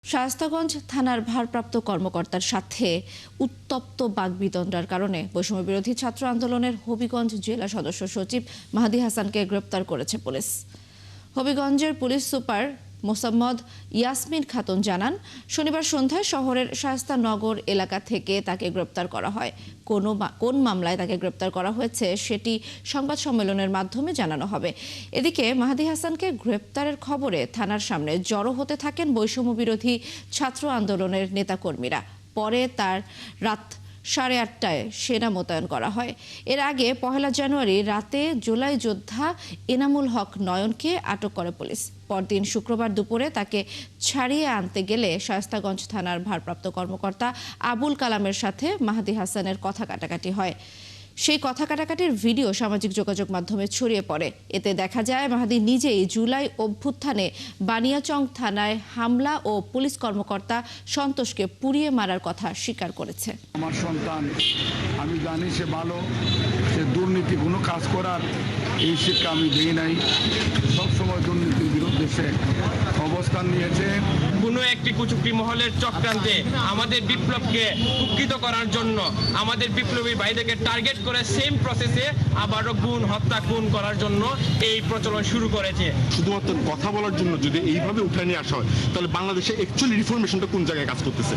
শায়েস্তাগঞ্জ থানার ভারপ্রাপ্ত কর্মকর্তার সাথে উত্তপ্ত বাগবিতণ্ডার কারণে বৈষম্য বিরোধী ছাত্র আন্দোলনের হবিগঞ্জ জেলা সদস্য সচিব মাহাদী হাসানকে গ্রেপ্তার করেছে পুলিশ। হবিগঞ্জের পুলিশ সুপার মোসাম্মদ ইয়াসমিন খাতুন জানান, শনিবার সন্ধ্যায় শহরের শায়েস্তানগর এলাকা থেকে তাকে গ্রেপ্তার করা হয়। কোন মামলায় তাকে গ্রেপ্তার করা হয়েছে সেটি সংবাদ সম্মেলনের মাধ্যমে জানানো হবে। এদিকে মাহাদী হাসানকে গ্রেপ্তারের খবরে থানার সামনে জড়ো হতে থাকেন বৈষম্য বিরোধী ছাত্র আন্দোলনের নেতাকর্মীরা। পরে তার রাত 8:30টায় সেনা মোতায়েন করা হয়। এর আগে 1 জানুয়ারি রাতে জুলাই যোদ্ধা এনামুল হক নয়নকে আটক করে পুলিশ। পরদিন শুক্রবার দুপুরে তাকে ছাড়িয়ে আনতে গেলে শায়েস্তাগঞ্জ থানার ভারপ্রাপ্ত কর্মকর্তা আবুল কালামের সাথে মাহাদী হাসানের কথা কাটাকাটি হয়। সেই কথা কাটাকাটির ভিডিও সামাজিক যোগাযোগ মাধ্যমে ছড়িয়ে পড়ে। এতে দেখা যায় মাহাদী নিজেই জুলাই অভ্যুত্থানে বানিয়াচং থানায় হামলা ও পুলিশ কর্মকর্তা সন্তোষকে পুড়িয়ে মারার কথা স্বীকার করেছে। আমার সন্তান, আমি জানি সে ভালো, সে দুর্নীতি কোনো কাজ করার এই শিক্ষা আমি দিই নাই। সবসময় দুর্নীতির বিরুদ্ধে সে অবস্থান নিয়েছে। কোনো একটি কুচুক্তি মহলের চক্রান্তে আমাদের বিপ্লবকে কুক্ষিত করার জন্য আমাদের বিপ্লবী ভাইদেরকে টার্গেট করে সেম প্রসেসে আবারও হত্যা খুন করার জন্য এই প্রচলন শুরু করেছে। শুধুমাত্র কথা বলার জন্য যদি এইভাবে উঠে নিয়ে আসা হয়, তাহলে বাংলাদেশে অ্যাকচুয়ালি রিফরমেশনটা কোন জায়গায় কাজ করতেছে?